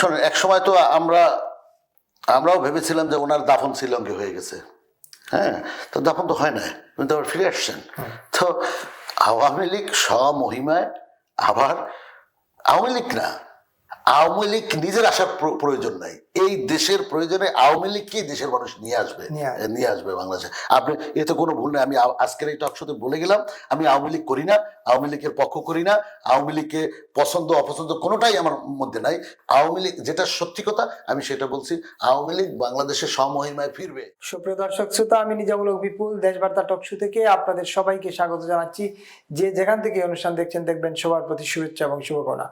শোনেন, এক সময় তো আমরাও ভেবেছিলাম যে ওনার দাফন শ্রীলঙ্কে হয়ে গেছে। হ্যাঁ, তো দাফন তো হয় না, উনি তো আবার ফিরে আসছেন। তো আওয়ামী লীগ স্বমহিমায় আবার, আওয়ামী লীগ না, আওয়ামী লীগ নিজের আসার প্রয়োজন নাই। এই দেশের প্রয়োজনে আওয়ামী লীগকে দেশের মানুষ নিয়ে আসবে বাংলাদেশে। আপনি এতে কোনো ভুল নেই। আমি আজকের এই টক শোতে বলে গেলাম, আমি আওয়ামী লীগ করি না, আওয়ামী লীগের পক্ষ করি না, আওয়ামী লীগকে পছন্দ অপছন্দ কোনোটাই আমার মধ্যে নাই। আওয়ামী লীগ যেটা সত্যি কথা আমি সেটা বলছি, আওয়ামী লীগ বাংলাদেশের স্বমহিমায় ফিরবে। সুপ্রিয় দর্শক শ্রোতা, আমি নিজামুল বিপুল দেশবার্তা টকশো থেকে আপনাদের সবাইকে স্বাগত জানাচ্ছি। যে যেখান থেকে অনুষ্ঠান দেখছেন দেখবেন, সবার প্রতি শুভেচ্ছা এবং শুভকামনা।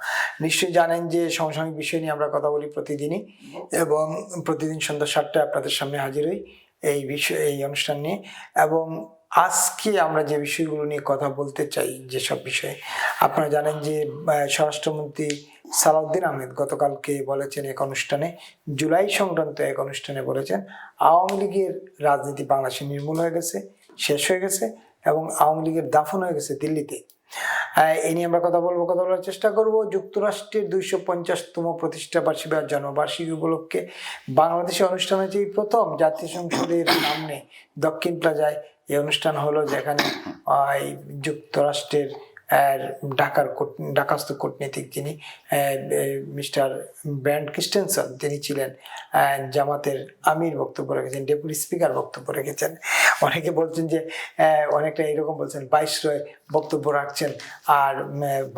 নিশ্চয়ই জানেন যে সমসাময়িক বিষয় নিয়ে আমরা কথা বলি প্রতিদিনই, এবং প্রতিদিন সন্ধ্যা 7টায় আপনাদের সামনে হাজির হই এই অনুষ্ঠান নিয়ে। এবং আজকে আমরা যে বিষয়গুলো নিয়ে কথা বলতে চাই, যেসব বিষয়ে আপনারা জানেন যে স্বরাষ্ট্রমন্ত্রী সালাউদ্দিন আহমেদ গতকালকে বলেছেন এক অনুষ্ঠানে, জুলাই সংক্রান্ত এক অনুষ্ঠানে বলেছেন, আওয়ামী লীগের রাজনীতি বাংলাদেশে নির্মূল হয়ে গেছে, শেষ হয়ে গেছে, এবং আওয়ামী লীগের দাফন হয়ে গেছে দিল্লিতে। এই নিয়ে আমরা কথা বলার চেষ্টা করব। যুক্তরাষ্ট্রের 250তম প্রতিষ্ঠা বার্ষিকী বা জন্মবার্ষিকী উপলক্ষে বাংলাদেশে অনুষ্ঠান হয়েছে এই প্রথম। জাতীয় সংসদের সামনে দক্ষিণ প্লাজায় এই অনুষ্ঠান হলো, যেখানে যুক্তরাষ্ট্রের ঢাকাস্থ কূটনীতিক যিনি মিস্টার ব্র্যান্ড ক্রিস্টেনসন, তিনি ছিলেন জামাতের আমির বক্তব্য রেখেছেন, ডেপুটি স্পিকার বক্তব্য রেখেছেন। অনেকে বলছেন যে অনেকটা এইরকম বলছেন, ভাইসরয় বক্তব্য রাখছেন। আর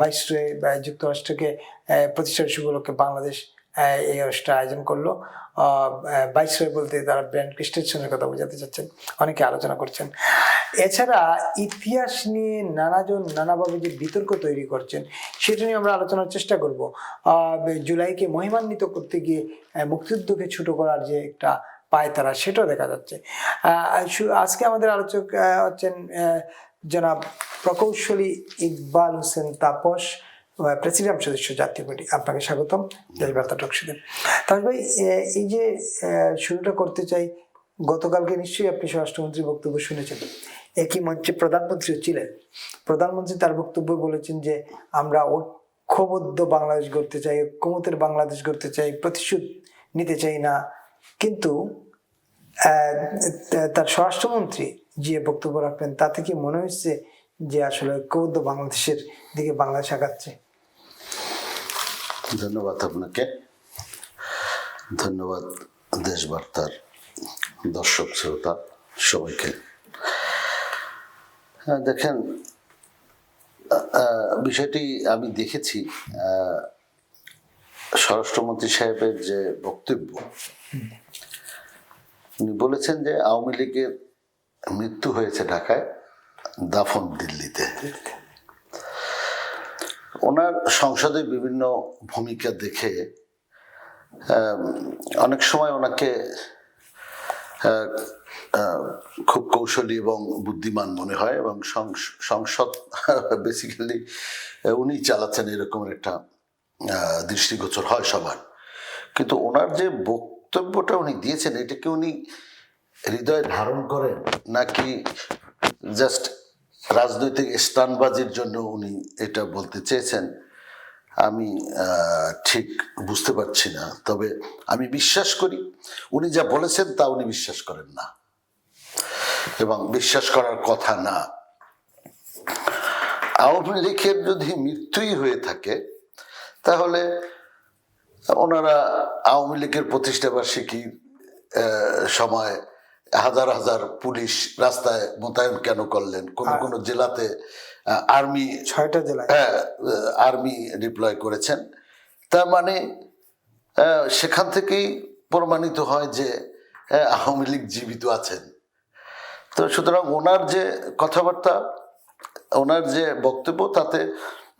ভাইসরয় যুক্তরাষ্ট্রকে প্রতিষ্ঠা উপলক্ষে বাংলাদেশ এই অনুষ্ঠান আয়োজন করলো। ভাইসরয় বলতে তারা ব্র্যান্ড ক্রিস্টেনসনের কথা বোঝাতে চাচ্ছেন, অনেকে আলোচনা করছেন। এছাড়া ইতিহাস নিয়ে নানাভাবে যে বিতর্ক তৈরি করছেন, সেটা নিয়ে আমরা আলোচনার চেষ্টা করব। জুলাইকে মহিমান্বিত করতে গিয়ে মুক্তিযুদ্ধকে ছোট করার যে একটা পায়তারা, সেটাও দেখা যাচ্ছে। আজকে আমাদের আলোচক হচ্ছেন জনাব প্রকৌশলী ইকবাল হোসেন তাপস, প্রেসিডিয়াম সদস্য, জাতীয় পার্টি। আপনাকে স্বাগতম দেশবার্তা টকশোতে। তাপস ভাই, এই যে শুরুটা করতে চাই, গতকালকে নিশ্চয়ই আপনি স্বরাষ্ট্রমন্ত্রীর বক্তব্য শুনেছেন। একই মঞ্চে প্রধানমন্ত্রীও ছিলেন। প্রধানমন্ত্রী তার বক্তব্য বলেছেন যে আমরা ঐক্যবদ্ধ বাংলাদেশ গড়তে চাই, ঐক্যমতের বাংলাদেশ গড়তে চাই, প্রতিশোধ নিতে চাই না। কিন্তু তার স্বরাষ্ট্রমন্ত্রী যে বক্তব্য রাখলেন, তা থেকে মনে হচ্ছে যে আসলে ঐক্যবদ্ধ বাংলাদেশের দিকে বাংলাদেশ আগাচ্ছে। ধন্যবাদ আপনাকে, ধন্যবাদ দেশবার্তার দর্শক শ্রোতা সবাইকে। দেখেন, বিষয়টি আমি দেখেছি, স্বরাষ্ট্রমন্ত্রী সাহেবের যে বক্তব্য, উনি বলেছেন যে আওয়ামী লীগের মৃত্যু হয়েছে ঢাকায়, দাফন দিল্লিতে। ওনার সংসদে বিভিন্ন ভূমিকা দেখে অনেক সময় ওনাকে খুব কৌশলী এবং বুদ্ধিমান মনে হয়, এবং সংসদ বেসিক্যালি উনি চালাচ্ছেন এরকমের একটা দৃষ্টিগোচর হয় সবার। কিন্তু ওনার যে বক্তব্যটা উনি দিয়েছেন, এটাকে উনি হৃদয়ে ধারণ করেন নাকি জাস্ট রাজনৈতিক স্টানবাজির জন্য উনি এটা বলতে চেয়েছেন, আমি ঠিক বুঝতে পারছি না। তবে আমি বিশ্বাস করি উনি যা বলেছেন তা উনি বিশ্বাস করেন না, এবং বিশ্বাস করার কথা না। আওয়ামী লীগের যদি মৃত্যুই হয়ে থাকে, তাহলে ওনারা আওয়ামী লীগের প্রতিষ্ঠাবার্ষিকীর সময় হাজার হাজার পুলিশ রাস্তায় মোতায়েন কেন করলেন? কোন জেলাতে আর্মি, 6টা জেলায় আর্মি ডিপ্লয় করেছেন। তার মানে সেখান থেকেই প্রমাণিত হয় যে আওয়ামী লীগ জীবিত আছেন। তো সুতরাং ওনার যে কথাবার্তা, ওনার যে বক্তব্য, তাতে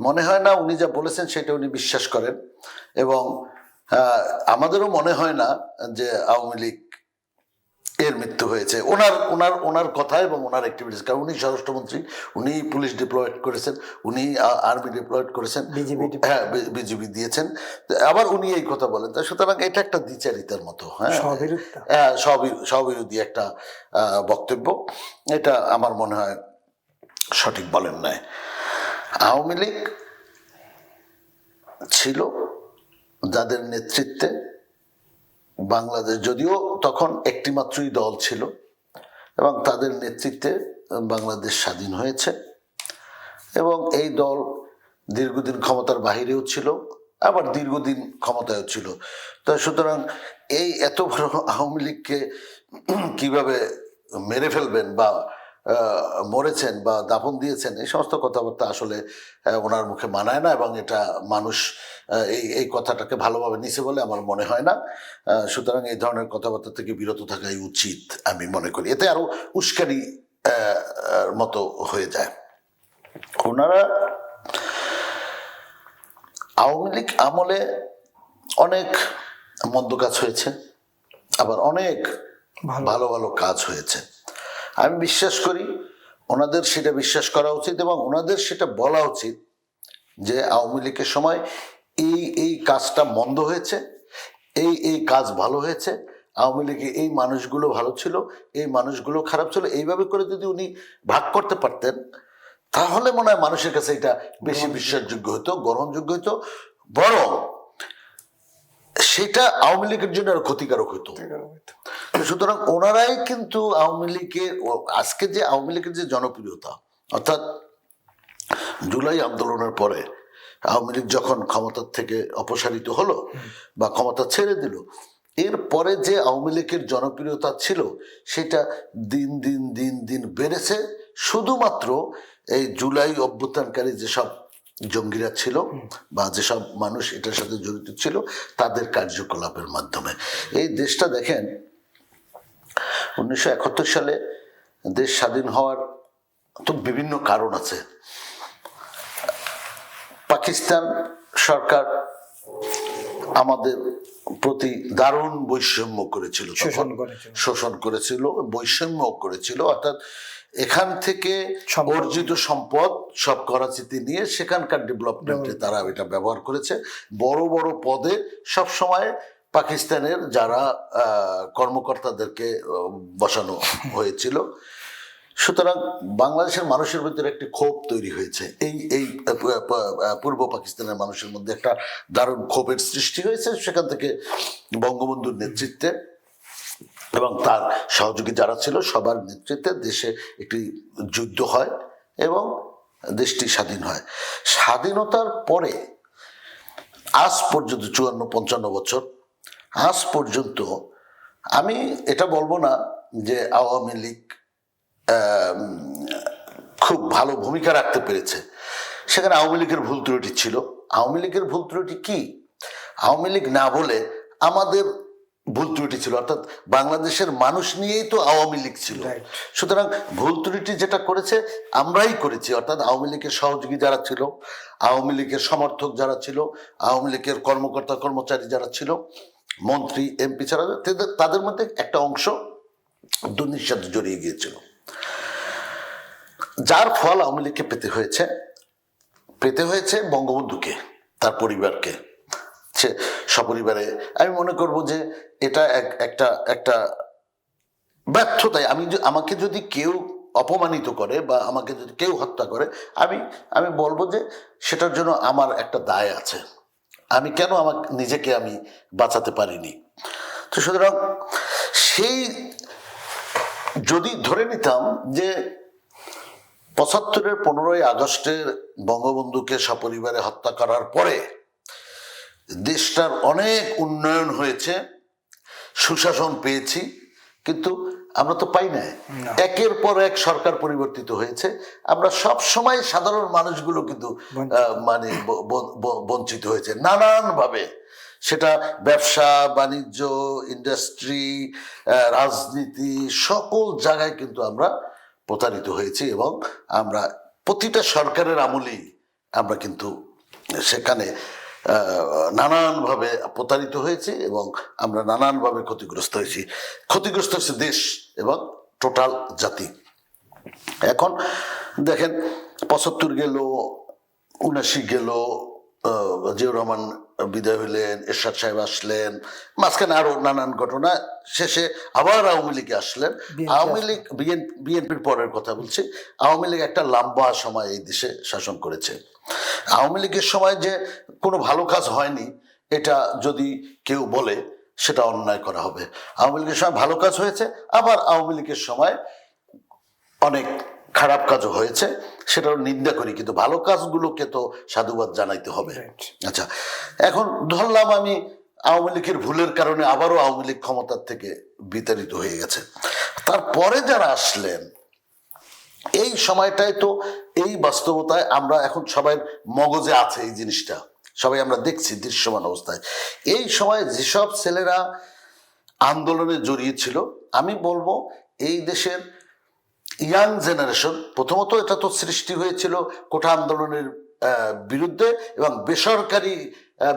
মনে হয় না উনি যা বলেছেন সেটা উনি বিশ্বাস করেন। এবং আমাদেরও মনে হয় না যে আওয়ামী লীগ এর মৃত্যু হয়েছে ওনার কথা এবং ওনার অ্যাক্টিভিটিস। কারণ উনি স্বরাষ্ট্রমন্ত্রী, উনি পুলিশ ডিপ্লয়েড করেছেন, উনি আর্মি ডিপ্লয়েড করেছেন, বিজিবি দিয়েছেন, আবার উনি এই কথা বলেন। সুতরাং এটা একটা দ্বিচারিতার মতো, স্ববিরোধী একটা বক্তব্য। এটা আমার মনে হয় সঠিক বলেন নাই। আওয়ামী লীগ ছিল, যাদের নেতৃত্বে বাংলাদেশ, যদিও তখন একটি মাত্রই দল ছিল, এবং তাদের নেতৃত্বে বাংলাদেশ স্বাধীন হয়েছে, এবং এই দল দীর্ঘদিন ক্ষমতার বাহিরেও ছিল, আবার দীর্ঘদিন ক্ষমতায়ও ছিল। তো সুতরাং এই এত বড় আওয়ামী লীগকে কিভাবে মেরে ফেলবেন বা মরেছেন বা দাফন দিয়েছেন, এই সমস্ত কথাবার্তা আসলে ওনার মুখে মানায় না, এবং এটা মানুষ এই কথাটাকে ভালোভাবে নিছে বলে আমার মনে হয় না। সুতরাং এই ধরনের কথাবার্তা থেকে বিরত থাকাই উচিত আমি মনে করি। এতে আরো উস্কানি মতো হয়ে যায়। ওনারা আওয়ামী লীগ আমলে অনেক মন্দ কাজ হয়েছে, আবার অনেক ভালো ভালো কাজ হয়েছে। আমি বিশ্বাস করি ওনাদের সেটা বিশ্বাস করা উচিত, এবং ওনাদের সেটা বলা উচিত যে আওয়ামী লীগের সময় এই কাজটা মন্দ হয়েছে, এই কাজ ভালো হয়েছে, আওয়ামী লীগে এই মানুষগুলো ভালো ছিল, এই মানুষগুলো খারাপ ছিল। এইভাবে করে যদি উনি ভাগ করতে পারতেন, তাহলে মনে হয় মানুষের কাছে এটা বেশি বিশ্বাসযোগ্য হতো, গ্রহণযোগ্য হতো, বরং সেটা আওয়ামী লীগের জন্য আরো ক্ষতিকারক হতো। সুতরাং ওনারাই কিন্তু আওয়ামী লীগের, আজকে যে আওয়ামী লীগের যে জনপ্রিয়তা, অর্থাৎ জুলাই আন্দোলনের পরে আওয়ামী লীগ যখন ক্ষমতার থেকে অপসারিত হলো বা ক্ষমতা ছেড়ে দিল, এরপরে যে আওয়ামী লীগের জনপ্রিয়তা ছিল সেটা দিন দিন দিন দিন বেড়েছে, শুধুমাত্র এই জুলাই অভ্যুত্থানকারী যেসব জঙ্গিরা ছিল বা যেসব মানুষ এটার সাথে জড়িত ছিল তাদের কার্যকলাপের মাধ্যমে। এই দেশটা দেখেন, 1971 সালে দেশ স্বাধীন হওয়ার তো বিভিন্ন কারণ আছে। পাকিস্তান সরকার আমাদের প্রতি দারুণ বৈষম্য করেছিল, শোষণ করেছিল, বৈষম্য করেছিল। অর্থাৎ এখান থেকে অর্জিত সম্পদ সব করাচিতে নিয়ে সেখানকার ডেভেলপমেন্টে তারা এটা ব্যবহার করেছে। বড় বড় পদে সব সময় পাকিস্তানের যারা কর্মকর্তাদেরকে বসানো হয়েছিল। সুতরাং বাংলাদেশের মানুষের ভিতরে একটি ক্ষোভ তৈরি হয়েছে, এই পূর্ব পাকিস্তানের মানুষের মধ্যে একটা দারুণ ক্ষোভের সৃষ্টি হয়েছে। সেখান থেকে বঙ্গবন্ধুর নেতৃত্বে এবং তার সহযোগী যারা ছিল সবার নেতৃত্বে দেশে একটি যুদ্ধ হয় এবং দেশটি স্বাধীন হয়। স্বাধীনতার পরে আজ পর্যন্ত 54-55 বছর আজ পর্যন্ত আমি এটা বলবো না যে আওয়ামী লীগ খুব ভালো ভূমিকা রাখতে পেরেছে। সেখানে আওয়ামী লীগের ভুল ত্রুটি ছিল। আওয়ামী লীগের ভুল ত্রুটি কি? আওয়ামী লীগ না বলে আমাদের ভুল ত্রুটি ছিল, অর্থাৎ বাংলাদেশের মানুষ নিয়েই তো আওয়ামী লীগ ছিল। সুতরাং ভুল ত্রুটি যেটা করেছে আমরাই করেছি, অর্থাৎ আওয়ামী লীগের সহযোগী যারা ছিল, আওয়ামী লীগের সমর্থক যারা ছিল, আওয়ামী লীগের কর্মকর্তা কর্মচারী যারা ছিল, মন্ত্রী এমপি ছাড়া তাদের মধ্যে একটা অংশ দুর্নীতির সাথে জড়িয়ে গিয়েছিল, যার ফল আওয়ামী লীগকে পেতে হয়েছে বঙ্গবন্ধুকে, তার পরিবারকে, সপরিবারে। আমি মনে করব যে এটা একটা ব্যর্থতাই। আমাকে যদি কেউ অপমানিত করে বা আমাকে যদি কেউ হত্যা করে, আমি বলবো যে সেটার জন্য আমার একটা দায় আছে। আমি কেন নিজেকে আমি বাঁচাতে পারিনি। তো সুতরাং সেই যদি ধরে নিতাম যে 75-এর 15ই আগস্টের বঙ্গবন্ধুকে সপরিবারে হত্যা করার পরে দেশটার অনেক উন্নয়ন হয়েছে, সুশাসন পেয়েছি, কিন্তু আমরা তো পাই না। একের পর এক সরকার পরিবর্তিত হয়েছে, আমরা সব সময় সাধারণ মানুষগুলো কিন্তু মানে বঞ্চিত হয়েছে নানানভাবে। সেটা ব্যবসা বাণিজ্য, ইন্ডাস্ট্রি, রাজনীতি, সকল জায়গায় কিন্তু আমরা প্রতারিত হয়েছি, এবং আমরা প্রতিটা সরকারের আমলেই আমরা কিন্তু সেখানে নানানভাবে প্রতারিত হয়েছি এবং আমরা নানানভাবে ক্ষতিগ্রস্ত হয়েছে দেশ এবং টোটাল জাতি। এখন দেখেন 75 গেল, 79 গেল, জিয়াউর রহমান বিদায় হইলেন, এরশাদ সাহেব আসলেন, মাঝখানে আরো নানান ঘটনা, শেষে আবার আওয়ামী লীগে আসলেন। আওয়ামী লীগ বিএনপির পরের কথা বলছি। আওয়ামী লীগ একটা লম্বা সময় এই দেশে শাসন করেছে। আওয়ামী লীগের সময় যে কোনো ভালো কাজ হয়নি এটা যদি কেউ বলে সেটা অন্যায় করা হবে। আওয়ামী লীগের সময় ভালো কাজ হয়েছে, আবার আওয়ামী লীগের সময় অনেক খারাপ কাজও হয়েছে, সেটাও নিন্দা করি, কিন্তু ভালো কাজগুলোকে তো সাধুবাদ জানাইতে হবে। আচ্ছা, এখন ধরলাম আমি আওয়ামী লীগের ভুলের কারণে আবারও আওয়ামী লীগ ক্ষমতার থেকে বিতাড়িত হয়ে গেছে। তারপরে যারা আসলেন এই সময়টায় তো এই বাস্তবতায় আমরা এখন সবাই মগজে আছে এই জিনিসটা, সবাই আমরা দেখছি দৃশ্যমান অবস্থায়। এই সময় যেসব ছেলেরা আন্দোলনে জড়িয়েছিল, আমি বলবো এই দেশের ইয়াং জেনারেশন, প্রথমত এটা তো সৃষ্টি হয়েছিল কোঠা আন্দোলনের বিরুদ্ধে, এবং বেসরকারি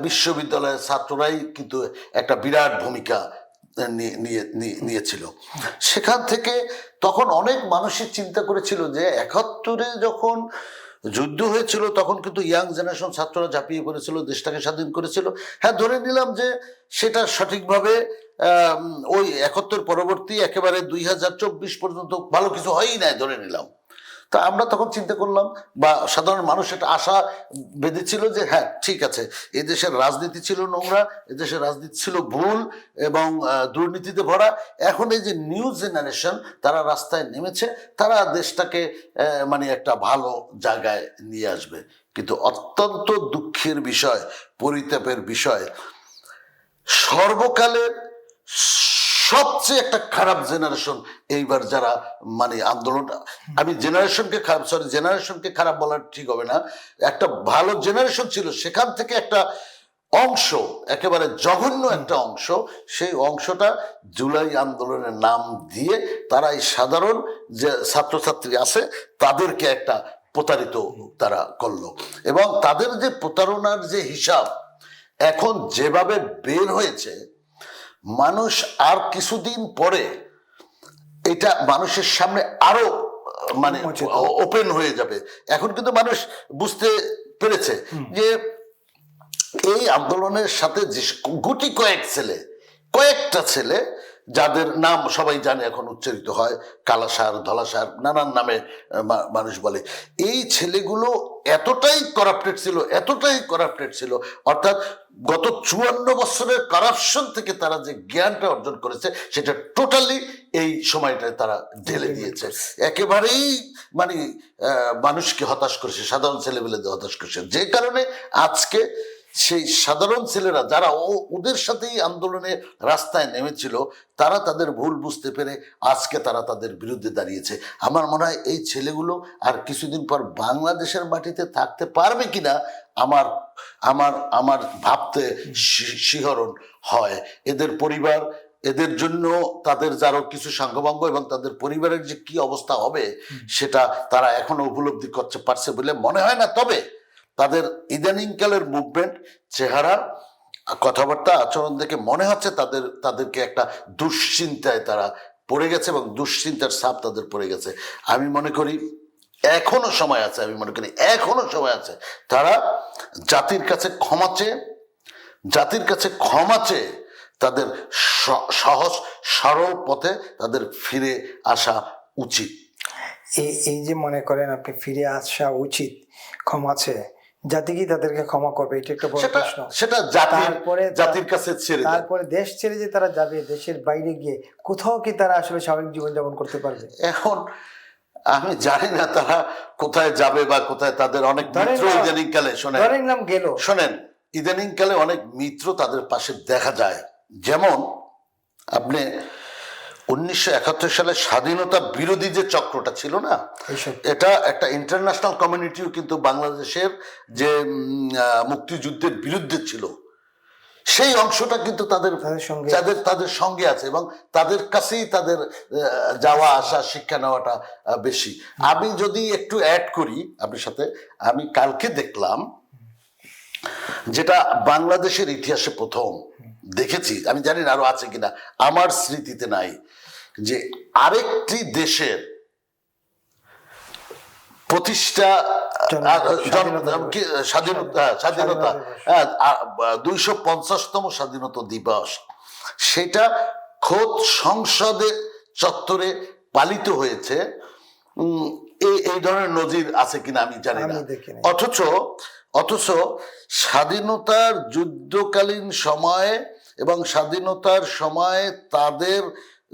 বিশ্ববিদ্যালয়ের ছাত্ররাই কিন্তু একটা বিরাট ভূমিকা নিয়েছিল। সেখান থেকে তখন অনেক মানুষই চিন্তা করেছিল যে 71-এ যখন যুদ্ধ হয়েছিল তখন কিন্তু ইয়াং জেনারেশন ছাত্ররা ঝাঁপিয়ে পড়েছিল, দেশটাকে স্বাধীন করেছিল। হ্যাঁ, ধরে নিলাম যে সেটা সঠিকভাবে ওই 71 পরবর্তী একেবারে 2024 পর্যন্ত ভালো কিছু হয়ই নাই ধরে নিলাম। তা আমরা তখন চিন্তা করলাম, বা সাধারণ মানুষ এটা আশা বেঁধেছিল যে হ্যাঁ ঠিক আছে, এদেশের রাজনীতি ছিল নোংরা, এদেশের রাজনীতি ছিল ভুল এবং দুর্নীতিতে ভরা। এখন এই যে নিউ জেনারেশন তারা রাস্তায় নেমেছে, তারা দেশটাকে মানে একটা ভালো জায়গায় নিয়ে আসবে। কিন্তু অত্যন্ত দুঃখের বিষয়, পরিতাপের বিষয়, সর্বকালের সবচেয়ে একটা খারাপ জেনারেশন এইবার যারা মানে আন্দোলন, আমি জেনারেশনকে খারাপ বলার ঠিক হবে না, একটা ভালো জেনারেশন ছিল, সেখান থেকে একটা অংশ, একেবারে জঘন্য একটা অংশ, সেই অংশটা জুলাই আন্দোলনের নাম দিয়ে তারা এই সাধারণ যে ছাত্রছাত্রী আছে তাদেরকে একটা প্রতারিত তারা করলো। এবং তাদের যে প্রতারণার যে হিসাব এখন যেভাবে বের হয়েছে, মানুষ আর কিছুদিন পরে এটা মানুষের সামনে আরো মানে ওপেন হয়ে যাবে। এখন কিন্তু মানুষ বুঝতে পেরেছে যে এই আন্দোলনের সাথে যে গুটি কয়েকটা ছেলে যাদের নাম সবাই জানে, এখন উচ্চারিত হয়, কালাসার, ধলাসার, নানান নামে মানুষ বলে, এই ছেলেগুলো এতটাই করাপ্টেড ছিল, অর্থাৎ গত 54 বছরের কারাপশন থেকে তারা যে জ্ঞানটা অর্জন করেছে সেটা টোটালি এই সময়টায় তারা ঢেলে দিয়েছে। একেবারেই মানে মানুষকে হতাশ করেছে, সাধারণ ছেলেমেয়েদের হতাশ করেছে, যে কারণে আজকে সেই সাধারণ ছেলেরা যারা ওদের সাথেই আন্দোলনে রাস্তায় নেমেছিল, তারা তাদের ভুল বুঝতে পেরে আজকে তারা তাদের বিরুদ্ধে দাঁড়িয়েছে। আমার মনে হয় এই ছেলেগুলো আর কিছুদিন পর বাংলাদেশের মাটিতে থাকতে পারবে কিনা আমার আমার আমার ভাবতে শিহরণ হয়। এদের পরিবার, এদের জন্য তাদের যারও কিছু সাঙ্গভঙ্গ এবং তাদের পরিবারের যে কি অবস্থা হবে সেটা তারা এখনো উপলব্ধি করতে পারছে বলে মনে হয় না। তবে তাদের ইদানিংকালের মুভমেন্ট, চেহারা, কথাবার্তা, আচরণ দেখে মনে হচ্ছে তাদেরকে একটা দুশ্চিন্তায় তারা পড়ে গেছে এবং দুশ্চিন্তার ছাপ তাদের পড়ে গেছে। আমি মনে করি এখনো সময় আছে, তারা জাতির কাছে ক্ষমা চেয়ে তাদের সহজ সরল পথে তাদের ফিরে আসা উচিত। এই যে মনে করেন আপনি ফিরে আসা উচিত, ক্ষমা চেয়ে, জাতি কি তাদেরকে ক্ষমা করবে? এটা একটা বড় প্রশ্ন। সেটা জাতির কাছে ছেড়ে, তারপরে দেশ ছেড়ে যে তারা যাবে, দেশের বাইরে গিয়ে কোথাও কি তারা আসলে স্বাভাবিক জীবনযাপন করতে পারবে? এখন আমি জানি না তারা কোথায় যাবে বা কোথায় তাদের অনেক মিত্র ইদানিংকালে শোনেন ইদানিংকালে অনেক মিত্র তাদের পাশে দেখা যায়। যেমন আপনি 1971 সালে স্বাধীনতা বিরোধী যে চক্রটা ছিল না, এটা একটা ইন্টারন্যাশনাল কমিউনিটিও কিন্তু বাংলাদেশের যে মুক্তিযুদ্ধের বিরুদ্ধে ছিল, সেই অংশটা কিন্তু তাদের সঙ্গে আছে এবং তাদের কাছেই তাদের যাওয়া আসা, শিক্ষা নেওয়াটা বেশি। আমি যদি একটু অ্যাড করি আপনার সাথে, আমি কালকে দেখলাম, যেটা বাংলাদেশের ইতিহাসে প্রথম দেখেছি, আমি জানি না আরো আছে কিনা, আমার স্মৃতিতে নাই, যে আরেকটি দেশের প্রতিষ্ঠা, স্বাধীনতা 250তম স্বাধীনতা দিবস, সেটা খোদ সংসদে চত্বরে পালিত হয়েছে। এই ধরনের নজির আছে কিনা আমি জানি না। অথচ স্বাধীনতার যুদ্ধকালীন সময়ে এবং স্বাধীনতার সময়ে তাদের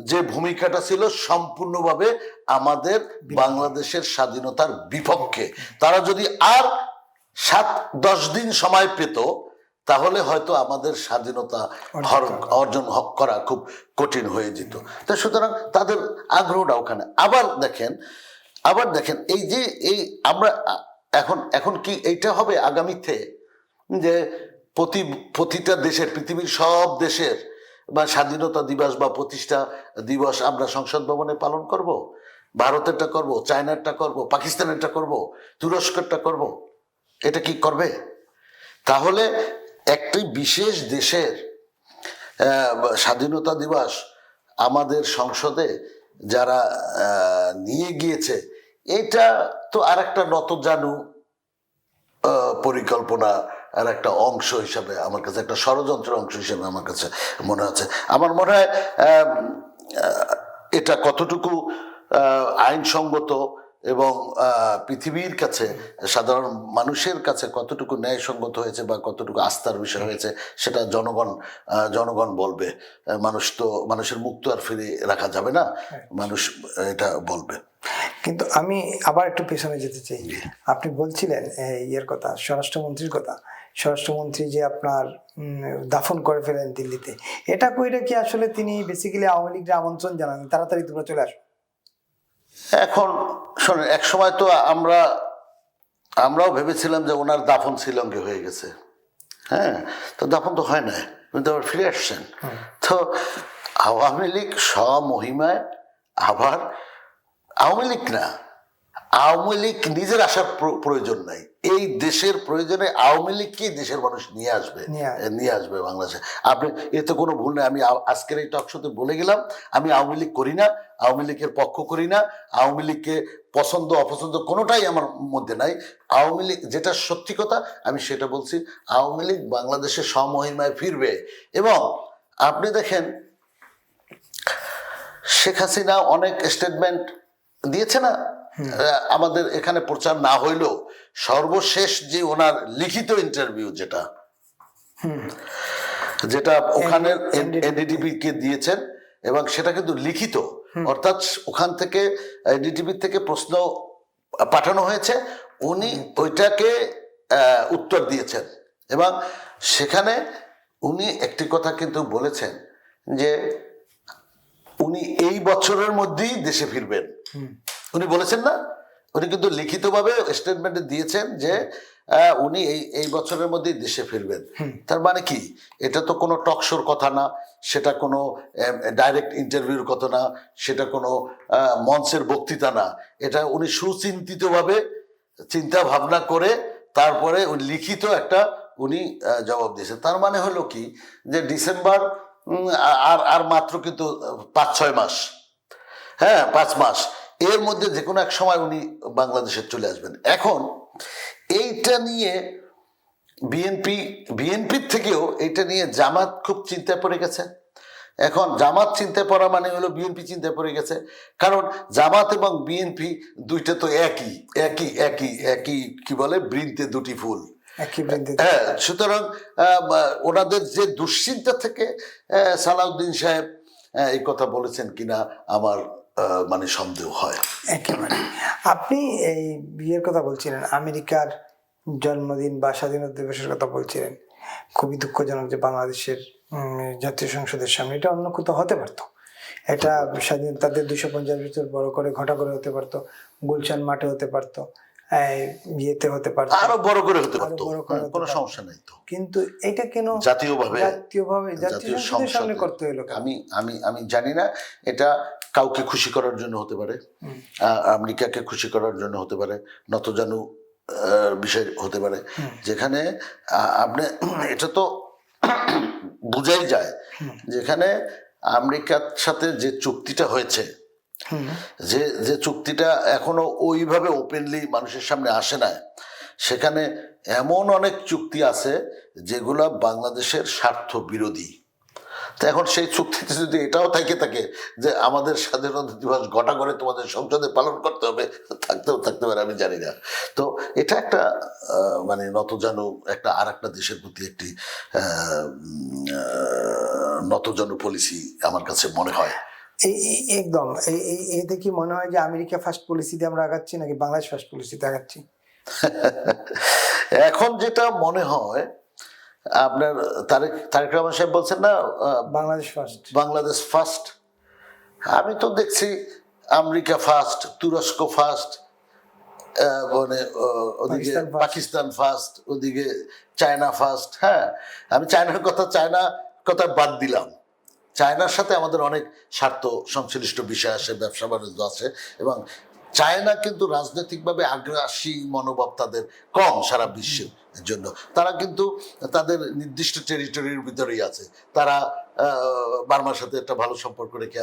যে ভূমিকাটা ছিল সম্পূর্ণভাবে আমাদের বাংলাদেশের স্বাধীনতার বিপক্ষে। তারা যদি আর 7-10 দিন সময় পেত তাহলে হয়তো আমাদের স্বাধীনতা অর্জন করা খুব কঠিন হয়ে যেত। তো সুতরাং তাদের আগ্রহটা ওখানে। আবার দেখেন এই আমরা এখন কি এইটা হবে আগামীতে যে প্রতিটা দেশের, পৃথিবীর সব দেশের বা স্বাধীনতা দিবস বা প্রতিষ্ঠা দিবস আমরা সংসদ ভবনে পালন করব? ভারতেরটা করব, চায়নারটা করব, পাকিস্তানেরটা করব, তুরস্কেরটা করব? এটা কি করবে? তাহলে একটি বিশেষ দেশের স্বাধীনতা দিবস আমাদের সংসদে যারা নিয়ে গিয়েছে, এটা তো আর একটা নতজানু পরিকল্পনা আর একটা অংশ হিসাবে আমার কাছে, একটা ষড়যন্ত্রের অংশ হিসেবে আমার কাছে মনে হচ্ছে। আমার মনে হয় এটা কতটুকু আইনসঙ্গত এবং পৃথিবীর কাছে, সাধারণ মানুষের কাছে কতটুকু ন্যায়সঙ্গত হয়েছে বা কতটুকু আস্থার বিষয় হয়েছে সেটা জনগণ বলবে। মানুষের মুখ তো আর ফিরিয়ে রাখা যাবে না, মানুষ এটা বলবে। কিন্তু আমি আবার একটু পেছনে যেতে চাই। আপনি বলছিলেন ইয়ের কথা, স্বরাষ্ট্রমন্ত্রীর কথা। স্বরাষ্ট্রমন্ত্রী যে আপনার দাফন করে ফেলেন দিল্লিতে, এটা কইরা কি আসলে তিনি বেসিক্যালি আওয়ামী লীগের আমন্ত্রণ জানান তাড়াতাড়ি তোমরা চলে আসো? এখন শোনেন, এক সময় তো আমরাও ভেবেছিলাম যে ওনার দাফন শিলংয়ে হয়ে গেছে। হ্যাঁ, তো দাফন তো হয় না, কিন্তু আবার ফিরে আসছেন। তো আওয়ামী লীগ স্বমহিমায় আবার, আওয়ামী লীগ না, আওয়ামী লীগ নিজের আসার প্রয়োজন নাই। এই দেশের প্রয়োজনে আওয়ামী লীগকেই দেশের মানুষ নিয়ে আসবে বাংলাদেশে। আপনি এতে কোনো ভুল নেই। আমি আজকের এই টক শোতে বলে গেলাম, আমি আওয়ামী লীগ করি না, আওয়ামী লীগের পক্ষ করি না, আওয়ামী লীগকে পছন্দ অপছন্দ কোনোটাই আমার মধ্যে নাই। আওয়ামী লীগ যেটা সত্যি কথা আমি সেটা বলছি, আওয়ামী লীগ বাংলাদেশের স্বমহিমায় ফিরবে। এবং আপনি দেখেন শেখ হাসিনা অনেক স্টেটমেন্ট দিয়েছে না, আমাদের এখানে প্রচার না হইলেও সর্বশেষ যে ওনার লিখিত ইন্টারভিউ যেটা ওখানে এনডিটিভি কে দিয়েছেন, এবং সেটা কিন্তু লিখিত, অর্থাৎ ওখান থেকে এনডিটিভি থেকে প্রশ্ন পাঠানো হয়েছে, উনি ওইটাকে উত্তর দিয়েছেন। এবং সেখানে উনি একটি কথা কিন্তু বলেছেন যে উনি এই বছরের মধ্যেই দেশে ফিরবেন। উনি বলেছেন না, উনি কিন্তু লিখিতভাবে স্টেটমেন্টে দিয়েছেন যে উনি এই বছরের মধ্যেই দেশে ফিরবেন। তার মানে কি, এটা তো কোনো টকশোর কথা না, সেটা কোনো ডাইরেক্ট ইন্টারভিউর কথা না, সেটা কোনো মঞ্চের বক্তৃতা না। এটা উনি সুচিন্তিতভাবে চিন্তা ভাবনা করে তারপরে লিখিত একটা উনি জবাব দিয়েছেন। তার মানে হলো কি, যে ডিসেম্বর আর মাত্র কিন্তু 5-6 মাস, হ্যাঁ 5 মাস, এর মধ্যে যে কোনো এক সময় উনি বাংলাদেশে চলে আসবেন। এখন এইটা নিয়ে বিএনপির থেকেও এইটা নিয়ে জামাত খুব চিন্তায় পড়ে গেছে। এখন জামাত চিন্তায় পড়া মানে হলো বিএনপি চিন্তায় পড়ে গেছে, কারণ জামাত এবং বিএনপি দুইটা তো একই কি বলে, বৃন্তে দুটি ফুল। হ্যাঁ, সুতরাং ওনাদের যে দুশ্চিন্তা থেকে সালাউদ্দিন সাহেব এই কথা বলেছেন কিনা আমার মানে সন্দেহ হয়। একেবারে। আপনি এই বিয়ের কথা বলছিলেন, আমেরিকার জন্মদিন বা স্বাধীনতা দিবসের কথা বলছিলেন। খুবই দুঃখজনক যে বাংলাদেশের জাতীয় সংসদের সামনে এটা অন্য কোথাও হতে পারতো, এটা স্বাধীনতাদের 250 বছর বড় করে ঘটা করে হতে পারতো, গুলশান মাঠে হতে পারতো, বিয়েতে হতে পারতো, আরো বড় করে হতে পারতো, কোনো সমস্যা নাই তো। কিন্তু এটা কেন জাতীয়ভাবে জাতীয় সংসদের সামনে করতে হলো? আমি জানি না। এটা কাউকে খুশি করার জন্য হতে পারে, আমেরিকাকে খুশি করার জন্য হতে পারে, নতজানু বিষয় হতে পারে, যেখানে আপনি এটা তো বুঝাই যায় যেখানে আমেরিকার সাথে যে চুক্তিটা হয়েছে, যে চুক্তিটা এখনো ওইভাবে ওপেনলি মানুষের সামনে আসে না, সেখানে এমন অনেক চুক্তি আছে যেগুলা বাংলাদেশের স্বার্থ বিরোধী। তো এখন সেই চুক্তিতে যদি এটাও থাকে যে আমাদের স্বাধীনতা দিবস ঘটা করে তোমাদের সংসদে পালন করতে হবে, থাকতে পারে, আমি জানি না। তো এটা একটা মানে নতজানু একটা আর একটা দেশের প্রতি একটি নতজানু পলিসি আমার কাছে মনে হয়। একদম এতে কি মনে হয় যে আমেরিকা ফার্স্ট পলিসিতে আমরা আগাচ্ছি নাকি বাংলাদেশ ফার্স্ট পলিসিতে আগাচ্ছি? এখন যেটা মনে হয়, আপনার তারেক রহমান সাহেব বলছেন না বাংলাদেশ ফার্স্ট। আমি তো দেখছি আমেরিকা ফার্স্ট, তুরস্ক ফার্স্ট, মানে ওদিকে পাকিস্তান ফার্স্ট, ওদিকে চায়না ফার্স্ট। হ্যাঁ, আমি চায়নার কথা বাদ দিলাম। চায়নার সাথে আমাদের অনেক স্বার্থ সংশ্লিষ্ট বিষয় আছে, ব্যবসা বাণিজ্য আছে, এবং চায়না কিন্তু রাজনৈতিকভাবে আগ্রাসী মনোভাব তাদের কম সারা বিশ্বের জন্য। তারা কিন্তু তাদের নির্দিষ্ট টেরিটরির ভিতরেই আছে। তারা বার্মার সাথে একটা ভালো সম্পর্ক রেখে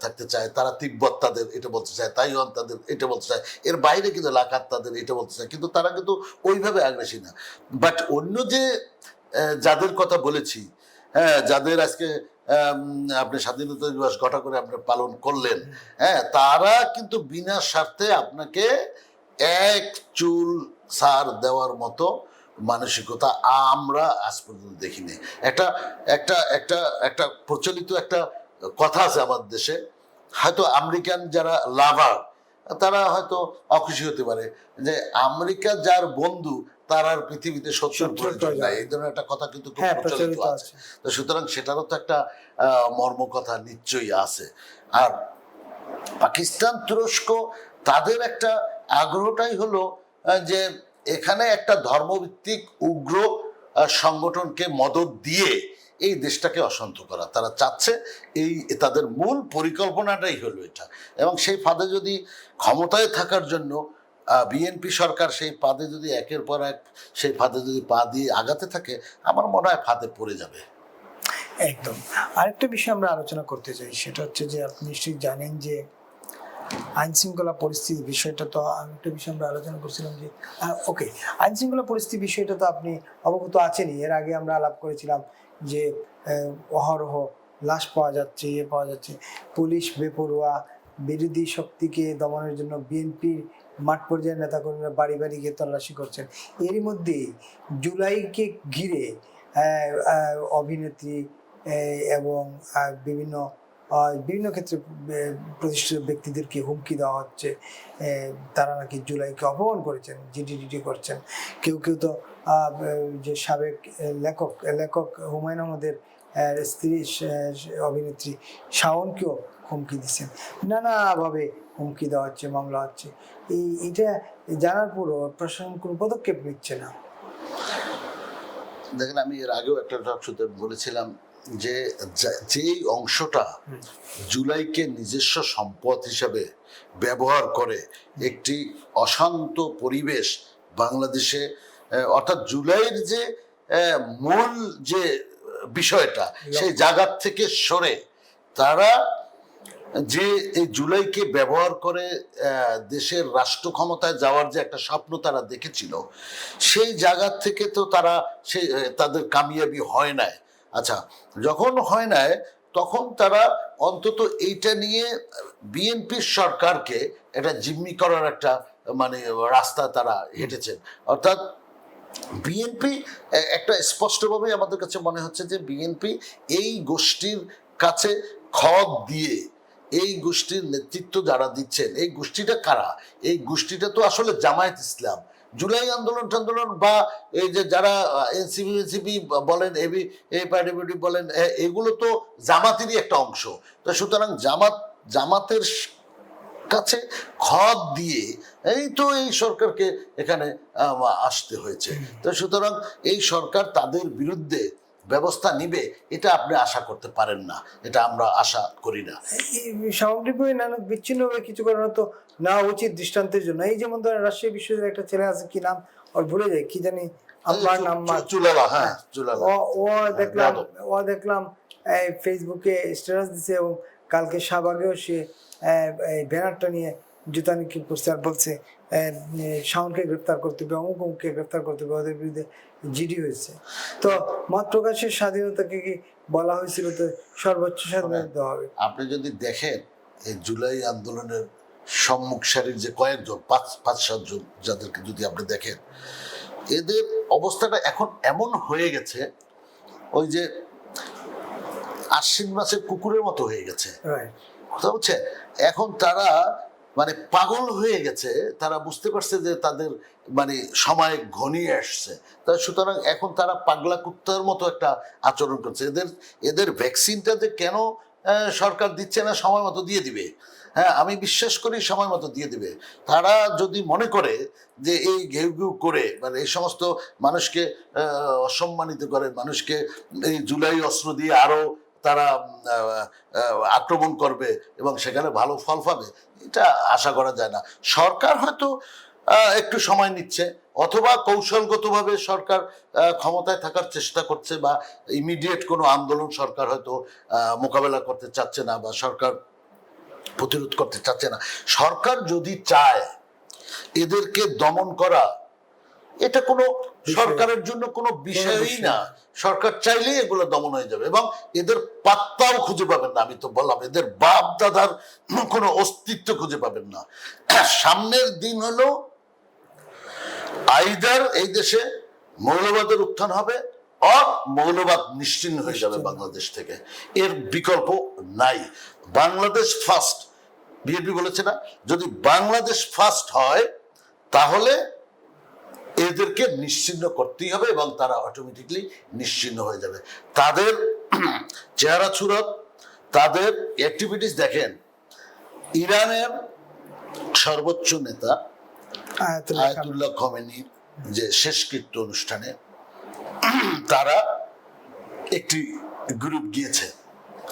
থাকতে চায়, তারা তিব্বত তাদের এটা বলতে চায়, তাইওয়ান তাদের এটা বলতে চায়, এর বাইরে কিন্তু লাকাত তাদের এটা বলতে চায়, কিন্তু তারা কিন্তু ওইভাবে আগ্রাসী না। বাট অন্য যে যাদের কথা বলেছি, হ্যাঁ, যাদের আজকে আপনি স্বাধীনতা দিবস ঘটা করে আপনি পালন করলেন, হ্যাঁ, তারা কিন্তু বিনা স্বার্থে আপনাকে এক চুল ছাড় দেওয়ার মতো মানসিকতা আমরা আজ পর্যন্ত দেখিনি। একটা একটা একটা একটা প্রচলিত একটা কথা আছে আমাদের দেশে, হয়তো আমেরিকান যারা লাভার তারা হয়তো অখুশি হতে পারে যে আমেরিকা যার বন্ধু তার আর পৃথিবীতে শত্রুর প্রয়োজন নাই, এই ধরনের একটা কথা কিন্তু খুব প্রচলিত আছে। তো সুতরাং সেটারও তো একটা মর্মকথা নিশ্চয়ই আছে। আর পাকিস্তান, তুরস্ক, তাদের একটা আগ্রহটাই হলো যে এখানে একটা ধর্মভিত্তিক উগ্র সংগঠনকে মদদ দিয়ে এই দেশটাকে অশান্ত করা তারা চাচ্ছে। এই তাদের মূল পরিকল্পনাটাই হলো এটা। এবং সেই ফাঁদে যদি ক্ষমতায় থাকার জন্য বিএনপি সরকার সেই ফাঁদে যদি একের পর এক সেই ফাঁদে যদি পা দিয়ে আগাতে থাকে, আমার মনে হয় ফাঁদে পড়ে যাবে। একদম। আরেকটা বিষয় আমরা আলোচনা করতে চাই, সেটা হচ্ছে যে আপনি নিশ্চয়ই জানেন যে আইন শৃঙ্খলা পরিস্থিতি বিষয়টা, তো একটা বিষয় আমরা আলোচনা করছিলাম যে ওকে, আইন শৃঙ্খলা পরিস্থিতি বিষয়টা তো আপনি অবগত আছেনই। এর আগে আমরা আলাপ করেছিলাম যে অহরহ লাশ পাওয়া যাচ্ছে, পাওয়া যাচ্ছে, পুলিশ বেপরোয়া, বিরোধী শক্তিকে দমনের জন্য বিএনপির মাঠ পর্যায়ের নেতাকর্মীরা বাড়ি বাড়ি গিয়ে তল্লাশি করছেন। এরই মধ্যে জুলাইকে ঘিরে অভিনেত্রী এবং বিভিন্ন ক্ষেত্রে প্রতিষ্ঠিত ব্যক্তিদেরকে হুমকি দেওয়া হচ্ছে। তারা নাকি জুলাইকে অপমান করেছেন, জিডি করছেন। কেউ তো যে সাবেক লেখক হুমায়ুন আহমেদের স্ত্রী অভিনেত্রী শাওনকেও হুমকি দিচ্ছেন, নানাভাবে হুমকি দেওয়া হচ্ছে, মামলা হচ্ছে। এটা জানার পরও প্রশাসন কোনো পদক্ষেপ নিচ্ছে না। দেখেন, আমি এর আগেও একটা টকশোতে বলেছিলাম যে যেই অংশটা জুলাইকে নিজস্ব সম্পদ হিসাবে ব্যবহার করে একটি অশান্ত পরিবেশ বাংলাদেশে, অর্থাৎ জুলাইয়ের যে মূল যে বিষয়টা সেই জায়গার থেকে সরে তারা যে এই জুলাইকে ব্যবহার করে দেশের রাষ্ট্র ক্ষমতায় যাওয়ার যে একটা স্বপ্ন তারা দেখেছিল, সেই জায়গা থেকে তো তারা তাদের কামিয়াবি হয় নাই। আচ্ছা, যখন হয় নাই তখন তারা অন্তত এইটা নিয়ে বিএনপির সরকারকে একটা জিম্মি করার একটা মানে রাস্তা তারা হেঁটেছেন। অর্থাৎ বিএনপি একটা স্পষ্টভাবে আমাদের কাছে মনে হচ্ছে যে বিএনপি এই গোষ্ঠীর কাছে খত দিয়ে, এই গোষ্ঠীর নেতৃত্ব যারা দিচ্ছেন, এই গোষ্ঠীটা কারা? এই গোষ্ঠীটা তো আসলে জামায়াত ইসলাম, জুলাই আন্দোলন বা এই যে যারা এনসিপি বলেন, এবিপি বলেন, এগুলো তো জামাতেরই একটা অংশ। তো সুতরাং জামাতের কাছে খত দিয়ে এই সরকারকে এখানে আসতে হয়েছে। তো সুতরাং এই সরকার তাদের বিরুদ্ধে ব্যবস্থা নিবে এটা আপনি আশা করতে পারেন না, এটা আমরা আশা করি না। সামগ্রিকভাবে নানা বিচ্ছিন্নভাবে কিছু করানো তো না উচিত দৃষ্টান্তের জন্য। এই যেমন ধরেন রাজশাহী বিশ্ববিদ্যালয়ের একটা ছেলে আছে, কি নাম ওর ভুলে যায়, কি জানি, আমার নাম চুলালা। হ্যাঁ, চুলালা। ও দেখলাম ফেসবুকে স্ট্যাটাস দিছে, এবং কালকে শাহবাগেও সে ব্যানারটা নিয়ে জুতা নিক্ষেপ করছে আর বলছে শাওনকে গ্রেফতার করতে হবে, অমুককে গ্রেফতার করতে হবে, ওদের বিরুদ্ধে জিডি হয়েছে। তো মত প্রকাশের স্বাধীনতাকে কি বলা হয়েছিল তো সর্বোচ্চ স্বাধীনতা দেওয়া হবে। আপনি যদি দেখেন এই জুলাই আন্দোলনের সম্মুখ সারির যে কয়েকজন পাঁচ সাতজন যাদেরকে যদি আপনি দেখেন, এদের অবস্থাটা এখন এমন হয়ে গেছে ওই যে আশ্বিন মাসের কুকুরের মতো হয়ে গেছে। Right. কথা হচ্ছে এখন তারা মানে পাগল হয়ে গেছে, তারা বুঝতে পারছে যে তাদের মানে সময় ঘনিয়ে আসছে, সুতরাং এখন তারা পাগলা কুত্তার মতো একটা আচরণ করছে। এদের ভ্যাকসিনটা যে কেন সরকার দিচ্ছে না, সময় মতো দিয়ে দিবে। হ্যাঁ, আমি বিশ্বাস করি সময় মতো দিয়ে দিবে। তারা যদি মনে করে যে এই ঘেউ ঘেউ করে মানে এই সমস্ত মানুষকে অসম্মানিত করে, মানুষকে এই জুলাই অস্ত্র দিয়ে আরো তারা আক্রমণ করবে এবং সেখানে ভালো ফল পাবে, এটা আশা করা যায় না। সরকার হয়তো একটু সময় নিচ্ছে, অথবা কৌশলগতভাবে সরকার ক্ষমতায় থাকার চেষ্টা করছে, বা ইমিডিয়েট কোনো আন্দোলন সরকার হয়তো মোকাবেলা করতে চাচ্ছে না, বা সরকার প্রতিরোধ করতে চাচ্ছে না। সরকার যদি চায় এদেরকে দমন করা, এটা কোনো সরকারের জন্য কোনো বিষয়ই না। সরকার চাইলেই এগুলো দমন হয়ে যাবে এবং এদের পাত্তাও খুঁজে পাবেন না। আমি তো বললাম, এদের বাপ দাদার কোনো অস্তিত্ব খুঁজে পাবেন না। সামনের দিন হলো আইদার এই দেশে মৌলবাদের উত্থান হবে, আর মৌলবাদ নিশ্চিহ্ন হয়ে যাবে বাংলাদেশ থেকে। এর বিকল্প নাই। বাংলাদেশ ফার্স্ট, বিএনপি বলেছে না, যদি বাংলাদেশ ফার্স্ট হয় তাহলে এদেরকে নিশ্চিহ্ন করতেই হবে এবং তারা অটোমেটিকলি নিশ্চিহ্ন হয়ে যাবে। তাদের চেহারা সুরত, তাদের অ্যাক্টিভিটিস দেখেন। ইরানের সর্বোচ্চ নেতা আয়াতুল্লাহ খমেনির যে শেষকৃত্য অনুষ্ঠানে তারা একটি গ্রুপ গিয়েছে।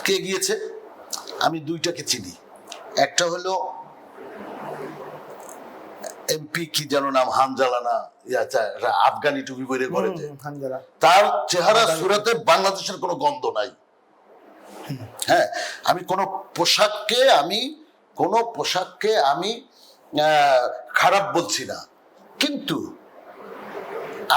কে গিয়েছে? আমি দুইটাকে চিনি। একটা হলো এমপি কি যেন নাম, হানজালা না, আফগানি টুপি পরে করে, তার চেহারা সুরাতে বাংলাদেশের কোনো গন্ধ নাই। হ্যাঁ, আমি কোনো পোশাককে আমি খারাপ বলছি না, কিন্তু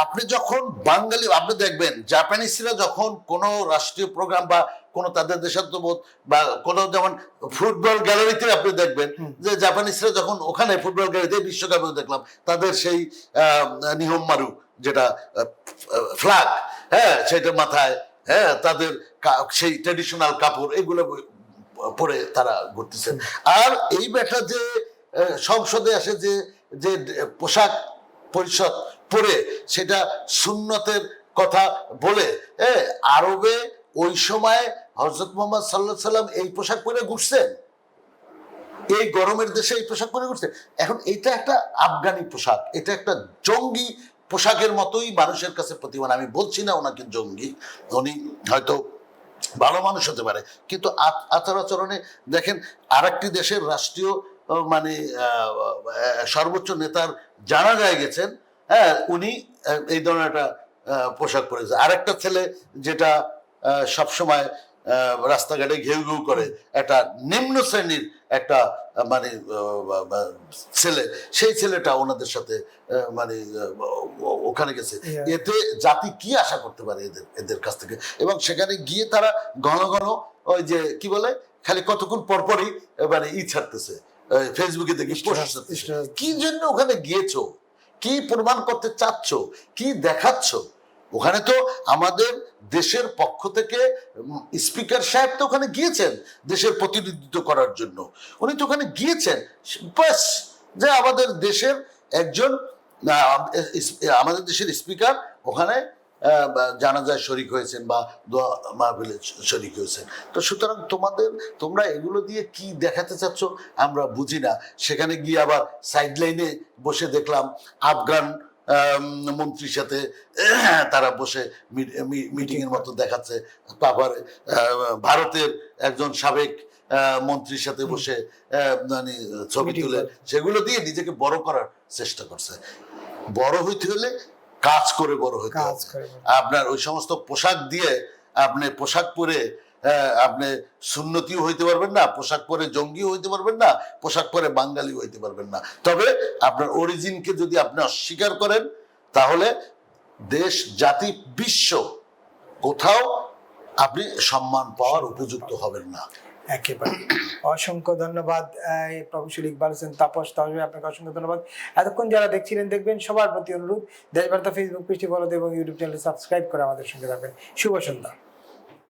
আপনি যখন বাঙালি, আপনি দেখবেন জাপানিজরা যখন কোনো রাষ্ট্রীয় প্রোগ্রাম বা কোনো তাদের দেশাত্মবোধ বা কোনো, যেমন ফুটবল গ্যালারিতে আপনি দেখবেন যে জাপানিজরা যখন ওখানে ফুটবল গ্যালারিতে বিশ্বকাপে দেখলাম তাদের সেই নিহম্মারু যেটা ফ্ল্যাগ, হ্যাঁ, সেটা মাথায়, হ্যাঁ, তাদের সেই ট্র্যাডিশনাল কাপড় এগুলো পরে তারা ঘুরতেছেন। আর এই ব্যাটা যে সংসদে আসে যে পোশাক পরিষদ পরে, সেটা সুন্নতের কথা বলে, আরবে ওই সময় হযরত মুহাম্মদ সাল্লাল্লাহু আলাইহি সাল্লাম এই পোশাক পরে ঘুরছেন, এই গরমের দেশে এই পোশাক পরে ঘুরছে। এখন এটা একটা আফগানি পোশাক, এটা একটা জঙ্গি পোশাকের মতোই মানুষের কাছে প্রতিমান। আমি বলছি না ওনাকে জঙ্গি, উনি হয়তো ভালো মানুষ হতে পারে, কিন্তু আচার আচরণে দেখেন আরেকটি দেশের রাষ্ট্রীয় মানে সর্বোচ্চ নেতার জানাজায় গেছেন, হ্যাঁ, উনি এই ধরনের একটা পোশাক পরেছে। আরেকটা ছেলে যেটা সবসময় রাস্তাঘাটে ঘেউ ঘেউ করে, একটা নিম্ন শ্রেণীর একটা মানে ছেলে, সেই ছেলেটা ওনাদের সাথে মানে ওখানে গেছে। এতে জাতি কি আশা করতে পারে এদের কাছ থেকে? এবং সেখানে গিয়ে তারা ঘন ঘন ওই যে কি বলে, খালি কতক্ষণ পরপরই মানে ছাড়তেছে, ফেসবুকে দেখি পোস্ট ছাড়তেছে। কি জন্য ওখানে গিয়েছো? কি প্রমাণ করতে চাচ্ছ? কি দেখাচ্ছ? ওখানে তো আমাদের দেশের পক্ষ থেকে স্পিকার সাহেব তো ওখানে গিয়েছেন দেশের প্রতিনিধিত্ব করার জন্য, উনি তো ওখানে গিয়েছেন বাস, যে আমাদের দেশের একজন, আমাদের দেশের স্পিকার ওখানে জানাজায় শরিক হয়েছেন বা দোয়া মাহফিলে শরিক হয়েছেন। তো সুতরাং তোমরা এগুলো দিয়ে কি দেখাতে চাচ্ছ আমরা বুঝি না। সেখানে গিয়ে আবার সাইড লাইনে বসে দেখলাম আফগান মন্ত্রীর সাথে তারা বসে মিটিং এর মতো দেখাচ্ছে, তারপরে ভারতের একজন সাবেক মন্ত্রীর সাথে বসে মানে ছবি তুলে সেগুলো দিয়ে নিজেকে বড় করার চেষ্টা করছে। বড় হইতে হলে কাজ করে বড় হইতে হবে। আপনার ওই সমস্ত পোশাক দিয়ে আপনি পোশাক পরে আপনি সুন্নতিও হইতে পারবেন না, পোশাক পরে জঙ্গিও হইতে পারবেন না, পোশাক পরে বাঙালিও হইতে পারবেন না। তবে আপনার অরিজিনকে যদি আপনি অস্বীকার করেন তাহলে দেশ, জাতি, বিশ্ব কোথাও আপনি সম্মান পাওয়ার উপযুক্ত হবেন না। একেবারে অসংখ্য ধন্যবাদ প্রকৌশল ইকবাল হোসেন তাপস তাহলে আপনাকে অসংখ্য ধন্যবাদ। এতক্ষণ যারা দেখছিলেন দেখবেন, সবার প্রতি অনুরোধ দেশবার্তা ফেসবুক পেজটি ফলো দেবেন এবং ইউটিউব চ্যানেল সাবস্ক্রাইব করে আমাদের সঙ্গে থাকবেন। শুভ সন্ধ্যা।